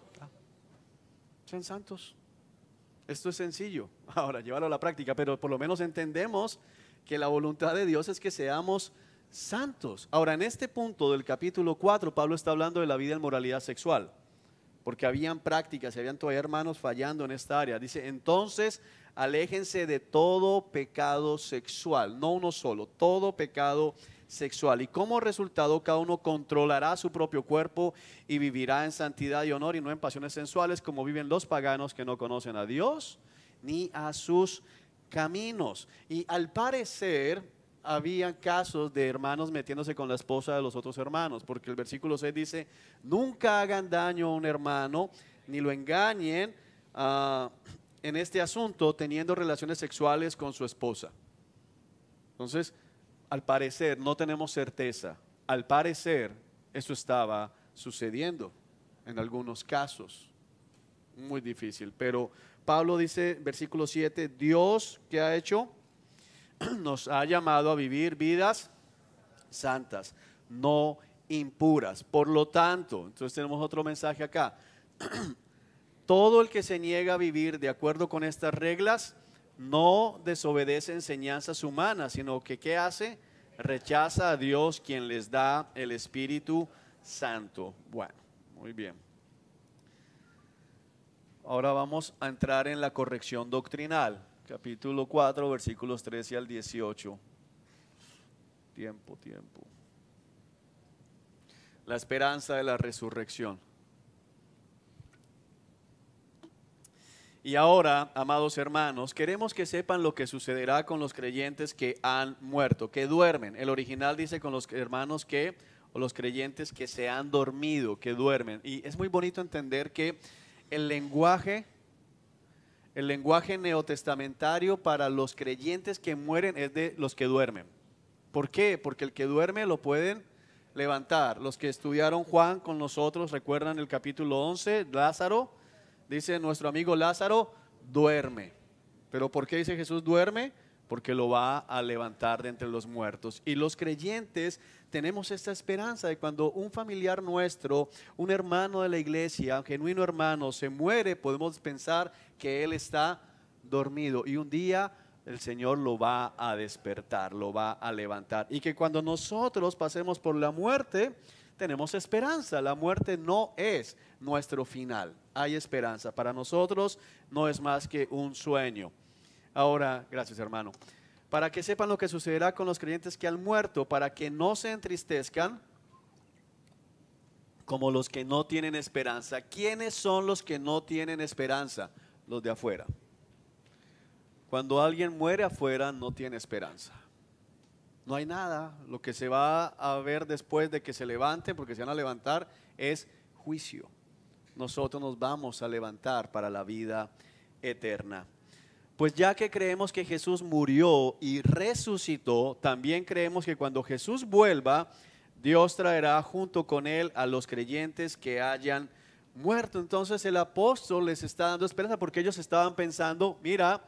Sean santos. Esto es sencillo, ahora llevarlo a la práctica, pero por lo menos entendemos que la voluntad de Dios es que seamos santos. Ahora, en este punto del capítulo 4, Pablo está hablando de la vida en moralidad sexual, porque habían prácticas y habían todavía hermanos fallando en esta área. Dice, entonces, aléjense de todo pecado sexual, no uno solo, todo pecado sexual. Y como resultado, cada uno controlará su propio cuerpo y vivirá en santidad y honor y no en pasiones sensuales, como viven los paganos que no conocen a Dios ni a sus caminos. Y al parecer había casos de hermanos metiéndose con la esposa de los otros hermanos, porque el versículo 6 dice, nunca hagan daño a un hermano, ni lo engañen en este asunto teniendo relaciones sexuales con su esposa. Entonces, al parecer, no tenemos certeza, al parecer eso estaba sucediendo en algunos casos, muy difícil. Pero Pablo dice, versículo 7, Dios, ¿qué ha hecho? nos ha llamado a vivir vidas santas, no impuras. Por lo tanto, entonces tenemos otro mensaje acá. Todo el que se niega a vivir de acuerdo con estas reglas no desobedece enseñanzas humanas, sino que ¿qué hace? Rechaza a Dios, quien les da el Espíritu Santo. Bueno, muy bien. Ahora vamos a entrar en la corrección doctrinal, capítulo 4, versículos 13 al 18. Tiempo. La esperanza de la resurrección. Y ahora, amados hermanos, queremos que sepan lo que sucederá con los creyentes que han muerto, que duermen. El original dice con los hermanos que, o los creyentes que se han dormido, que duermen. Y es muy bonito entender que el lenguaje neotestamentario para los creyentes que mueren es de los que duermen. ¿Por qué? Porque el que duerme lo pueden levantar. Los que estudiaron Juan con nosotros, recuerdan el capítulo 11, Lázaro. Dice nuestro amigo Lázaro, duerme. ¿Pero por qué dice Jesús duerme? Porque lo va a levantar de entre los muertos. Y los creyentes tenemos esta esperanza de cuando un familiar nuestro, un hermano de la iglesia, un genuino hermano, se muere, podemos pensar que él está dormido. Y un día el Señor lo va a despertar, lo va a levantar. Y que cuando nosotros pasemos por la muerte, tenemos esperanza. La muerte no es nuestro final. Hay esperanza. Para nosotros no es más que un sueño. Ahora, gracias hermano. Para que sepan lo que sucederá con los creyentes que han muerto, para que no se entristezcan como los que no tienen esperanza. ¿Quiénes son los que no tienen esperanza? Los de afuera. Cuando alguien muere afuera no tiene esperanza. No hay nada. Lo que se va a ver después de que se levanten, porque se van a levantar, es juicio. Nosotros nos vamos a levantar para la vida eterna. Pues ya que creemos que Jesús murió y resucitó, también creemos que cuando Jesús vuelva, Dios traerá junto con él a los creyentes que hayan muerto. Entonces el apóstol les está dando esperanza porque ellos estaban pensando, mira,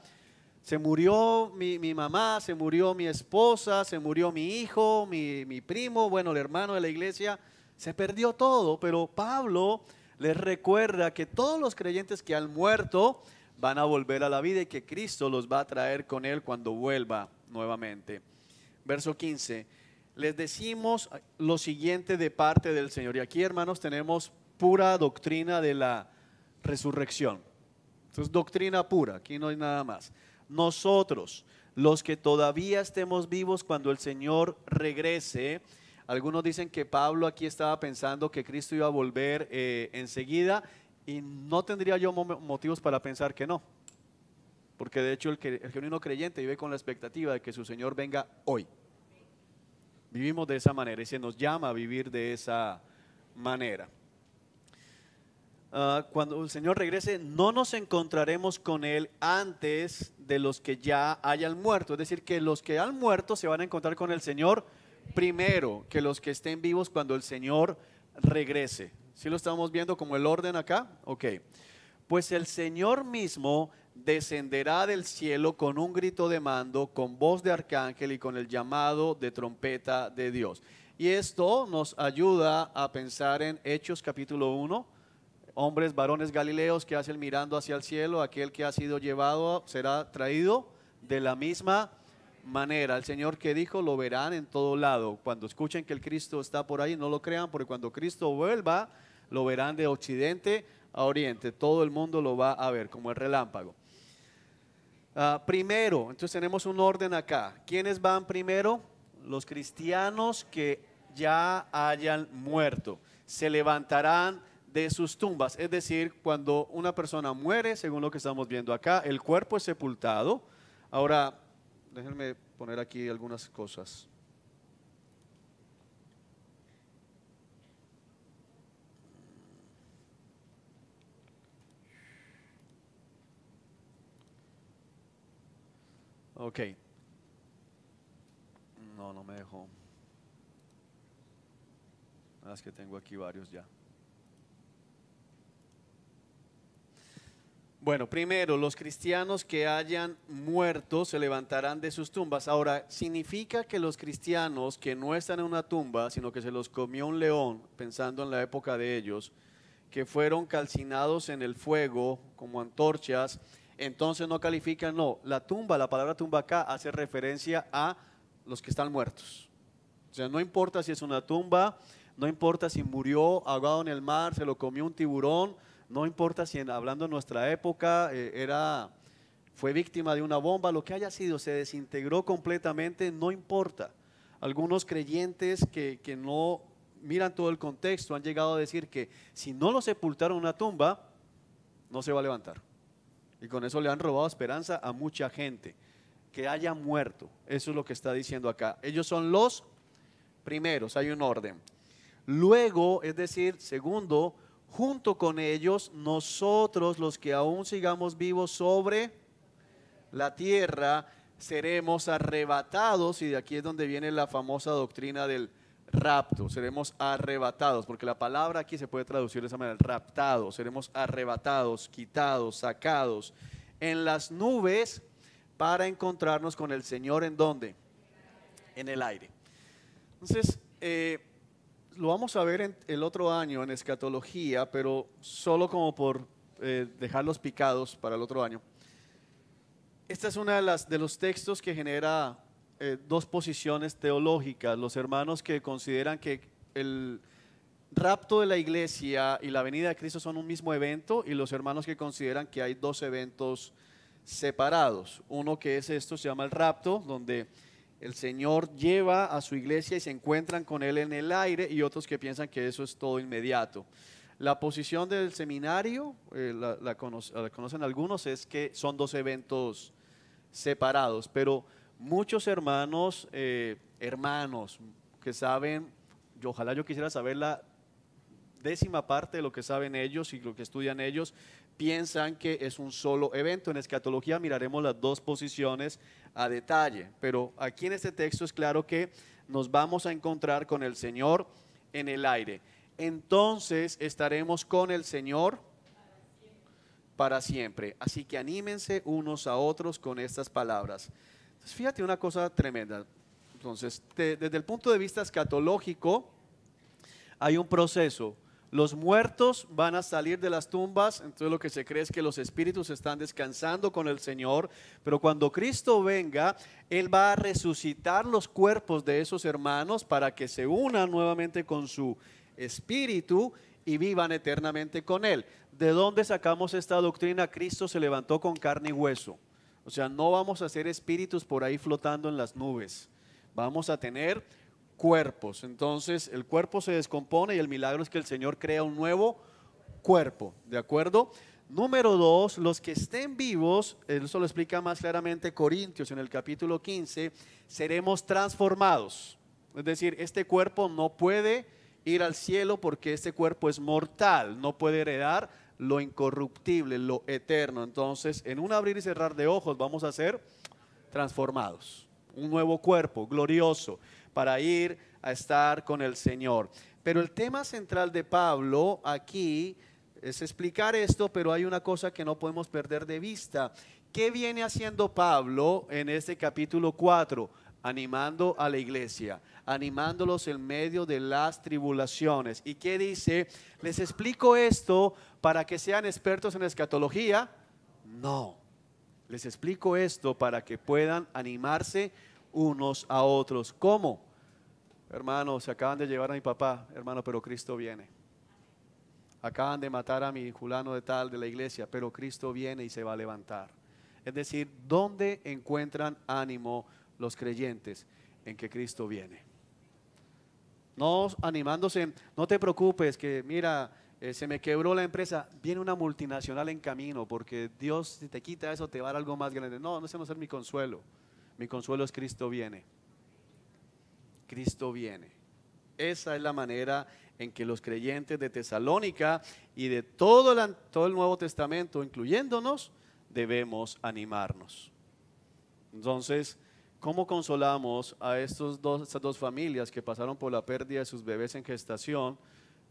se murió mi mamá, se murió mi esposa, se murió mi hijo, mi primo, bueno, el hermano de la iglesia, se perdió todo. Pero Pablo les recuerda que todos los creyentes que han muerto van a volver a la vida y que Cristo los va a traer con él cuando vuelva nuevamente. Verso 15, les decimos lo siguiente de parte del Señor. Y aquí, hermanos, tenemos pura doctrina de la resurrección. Esto es doctrina pura, aquí no hay nada más. Nosotros, los que todavía estemos vivos cuando el Señor regrese, algunos dicen que Pablo aquí estaba pensando que Cristo iba a volver enseguida, y no tendría yo motivos para pensar que no, porque de hecho el genuino creyente vive con la expectativa de que su Señor venga hoy. Vivimos de esa manera y se nos llama a vivir de esa manera. Cuando el Señor regrese, no nos encontraremos con Él antes de los que ya hayan muerto. Es decir, que los que han muerto se van a encontrar con el Señor primero que los que estén vivos cuando el Señor regrese. ¿Sí lo estamos viendo como el orden acá? Ok. Pues el Señor mismo descenderá del cielo con un grito de mando, con voz de arcángel y con el llamado de trompeta de Dios. Y esto nos ayuda a pensar en Hechos capítulo 1. Hombres, varones galileos que hacen mirando hacia el cielo, aquel que ha sido llevado será traído de la misma manera. El Señor que dijo, lo verán en todo lado. Cuando escuchen que el Cristo está por ahí, no lo crean, porque cuando Cristo vuelva, lo verán de occidente a oriente. Todo el mundo lo va a ver como el relámpago. Primero, entonces tenemos un orden acá. ¿Quiénes van primero? Los cristianos que ya hayan muerto. Se levantarán de sus tumbas, es decir, cuando una persona muere, según lo que estamos viendo acá, el cuerpo es sepultado. Ahora, déjenme poner aquí algunas cosas. Ok. No me dejó. Es que tengo aquí varios ya. Bueno, primero, los cristianos que hayan muerto se levantarán de sus tumbas. Ahora, ¿significa que los cristianos que no están en una tumba, sino que se los comió un león, pensando en la época de ellos, que fueron calcinados en el fuego como antorchas, entonces no califican? No, la tumba, la palabra tumba acá hace referencia a los que están muertos. O sea, no importa si es una tumba, no importa si murió ahogado en el mar, se lo comió un tiburón, no importa si hablando de nuestra época fue víctima de una bomba, lo que haya sido, se desintegró completamente, no importa. Algunos creyentes que no miran todo el contexto han llegado a decir que si no lo sepultaron en una tumba, no se va a levantar. Y con eso le han robado esperanza a mucha gente, que haya muerto. Eso es lo que está diciendo acá. Ellos son los primeros, hay un orden. Luego, es decir, segundo, junto con ellos, nosotros los que aún sigamos vivos sobre la tierra, seremos arrebatados, y de aquí es donde viene la famosa doctrina del rapto. Seremos arrebatados, porque la palabra aquí se puede traducir de esa manera, raptados. Seremos arrebatados, quitados, sacados en las nubes para encontrarnos con el Señor. ¿En dónde? En el aire. Entonces, lo vamos a ver el otro año en escatología, pero solo como por dejarlos picados para el otro año. Esta es una de los textos que genera dos posiciones teológicas. Los hermanos que consideran que el rapto de la iglesia y la venida de Cristo son un mismo evento, y los hermanos que consideran que hay dos eventos separados. Uno que es esto, se llama el rapto, donde el Señor lleva a su iglesia y se encuentran con Él en el aire, y otros que piensan que eso es todo inmediato. La posición del seminario, la conocen algunos, es que son dos eventos separados, pero muchos hermanos que saben, ojalá yo quisiera saber la 10ª parte de lo que saben ellos y lo que estudian ellos, piensan que es un solo evento. En escatología miraremos las dos posiciones a detalle, pero aquí en este texto es claro que nos vamos a encontrar con el Señor en el aire. Entonces estaremos con el Señor para siempre. Así que anímense unos a otros con estas palabras. Entonces, fíjate una cosa tremenda. Entonces, desde el punto de vista escatológico, hay un proceso. Los muertos van a salir de las tumbas, entonces lo que se cree es que los espíritus están descansando con el Señor, pero cuando Cristo venga, Él va a resucitar los cuerpos de esos hermanos para que se unan nuevamente con su espíritu y vivan eternamente con Él. ¿De dónde sacamos esta doctrina? Cristo se levantó con carne y hueso. O sea, no vamos a ser espíritus por ahí flotando en las nubes. Vamos a tener cuerpos. Entonces el cuerpo se descompone y el milagro es que el Señor crea un nuevo cuerpo. ¿De acuerdo? Número 2, los que estén vivos, eso lo explica más claramente Corintios en el capítulo 15, seremos transformados. Es decir, este cuerpo no puede ir al cielo porque este cuerpo es mortal, no puede heredar lo incorruptible, lo eterno. Entonces, en un abrir y cerrar de ojos vamos a ser transformados. Un nuevo cuerpo glorioso para ir a estar con el Señor. Pero el tema central de Pablo aquí es explicar esto, pero hay una cosa que no podemos perder de vista. ¿Qué viene haciendo Pablo en este capítulo 4? Animando a la iglesia, animándolos en medio de las tribulaciones. ¿Y qué dice? ¿Les explico esto para que sean expertos en escatología? No. Les explico esto para que puedan animarse unos a otros. ¿Cómo? Hermano, se acaban de llevar a mi papá, hermano, pero Cristo viene. Acaban de matar a mi fulano de tal de la iglesia, pero Cristo viene y se va a levantar. Es decir, ¿dónde encuentran ánimo los creyentes? En que Cristo viene. No animándose, no te preocupes que mira, se me quebró la empresa, viene una multinacional en camino, porque Dios si te quita eso te va a dar algo más grande. No, ese no es mi consuelo. Mi consuelo es Cristo viene. Cristo viene. Esa es la manera en que los creyentes de Tesalónica y de todo el Nuevo Testamento, incluyéndonos, debemos animarnos. Entonces, ¿cómo consolamos a estas dos familias que pasaron por la pérdida de sus bebés en gestación?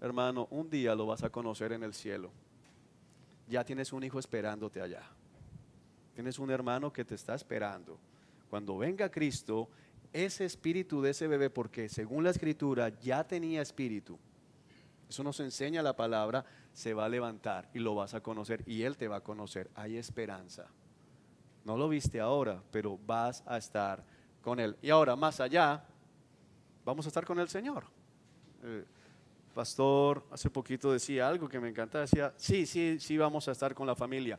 Hermano, un día lo vas a conocer en el cielo. ya tienes un hijo esperándote allá. Tienes un hermano que te está esperando. Cuando venga Cristo, ese espíritu de ese bebé, porque según la Escritura ya tenía espíritu, eso nos enseña la palabra, se va a levantar y lo vas a conocer y Él te va a conocer. Hay esperanza. No lo viste ahora, pero vas a estar con Él. Y ahora, más allá, vamos a estar con el Señor. Pastor, hace poquito decía algo que me encanta, decía, sí, vamos a estar con la familia,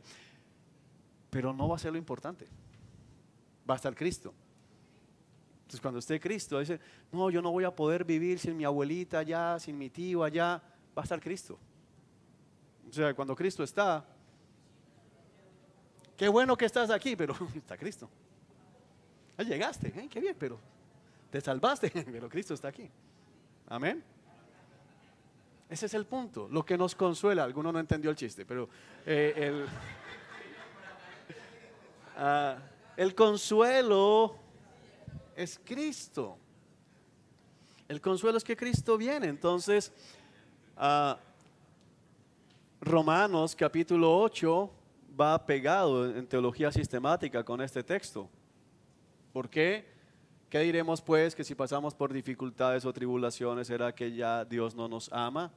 pero no va a ser lo importante, va a estar Cristo. Entonces cuando esté Cristo, dice, no, yo no voy a poder vivir sin mi abuelita allá, sin mi tío allá, va a estar Cristo. O sea, cuando Cristo está, qué bueno que estás aquí, pero está Cristo. Ah, llegaste, qué bien, pero te salvaste, pero Cristo está aquí. Amén. Ese es el punto, lo que nos consuela. Alguno no entendió el chiste, pero el consuelo es Cristo. El consuelo es que Cristo viene. Entonces, Romanos capítulo 8 va pegado en teología sistemática con este texto. ¿Por qué? ¿Qué diremos pues? Que si pasamos por dificultades o tribulaciones, ¿será que ya Dios no nos ama?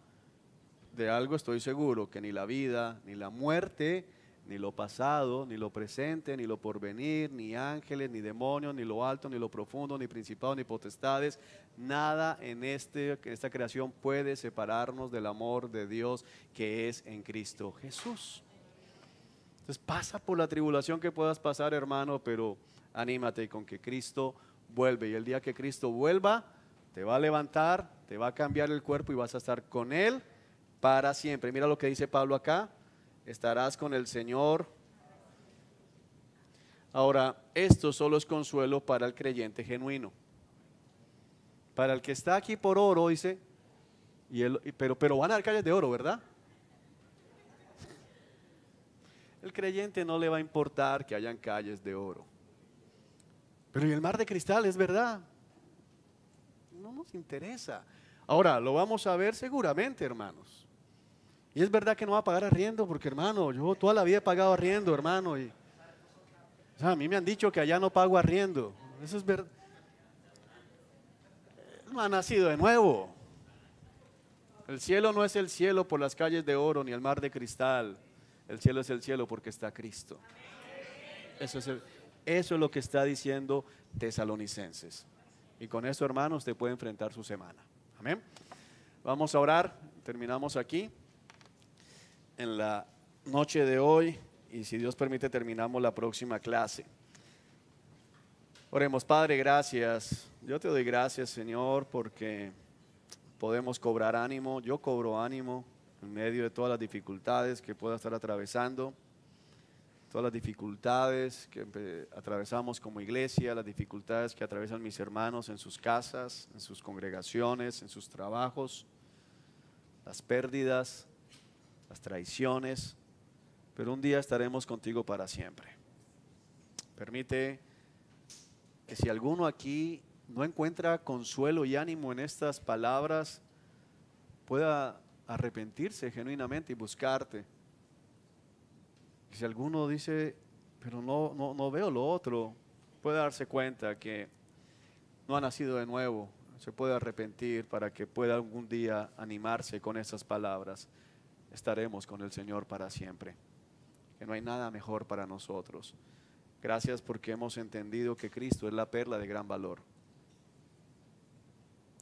De algo estoy seguro, que ni la vida, ni la muerte, ni lo pasado, ni lo presente, ni lo porvenir, ni ángeles, ni demonios, ni lo alto, ni lo profundo, ni principados, ni potestades, nada en esta creación puede separarnos del amor de Dios que es en Cristo Jesús. Entonces pasa por la tribulación que puedas pasar, hermano, pero anímate con que Cristo vuelve, y el día que Cristo vuelva te va a levantar, te va a cambiar el cuerpo y vas a estar con Él para siempre. Mira lo que dice Pablo acá, estarás con el Señor. Ahora, esto solo es consuelo para el creyente genuino. Para el que está aquí por oro, dice, pero van a dar calles de oro, ¿verdad? El creyente no le va a importar que hayan calles de oro. Pero ¿y el mar de cristal? ¿Es verdad? No nos interesa. Ahora, lo vamos a ver seguramente, hermanos. Y es verdad que no va a pagar arriendo, porque hermano, yo toda la vida he pagado arriendo, hermano. O sea, a mí me han dicho que allá no pago arriendo. Eso es verdad. No ha nacido de nuevo. El cielo no es el cielo por las calles de oro, ni el mar de cristal. El cielo es el cielo porque está Cristo. Eso es lo que está diciendo Tesalonicenses. Y con eso, hermano, usted puede enfrentar su semana. Amén. Vamos a orar. Terminamos aquí en la noche de hoy, y si Dios permite terminamos la próxima clase. Oremos. Padre, gracias. Yo te doy gracias, Señor, porque podemos cobrar ánimo. Yo cobro ánimo en medio de todas las dificultades que pueda estar atravesando, todas las dificultades que atravesamos como iglesia, las dificultades que atraviesan mis hermanos en sus casas, en sus congregaciones, en sus trabajos, las pérdidas, las traiciones, pero un día estaremos contigo para siempre. Permite que si alguno aquí no encuentra consuelo y ánimo en estas palabras, pueda arrepentirse genuinamente y buscarte. Y si alguno dice, pero no veo lo otro, puede darse cuenta que no ha nacido de nuevo, se puede arrepentir para que pueda algún día animarse con esas palabras. Estaremos con el Señor para siempre, que no hay nada mejor para nosotros. Gracias porque hemos entendido que Cristo es la perla de gran valor.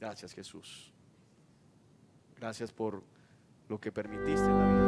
Gracias, Jesús. Gracias por lo que permitiste en la vida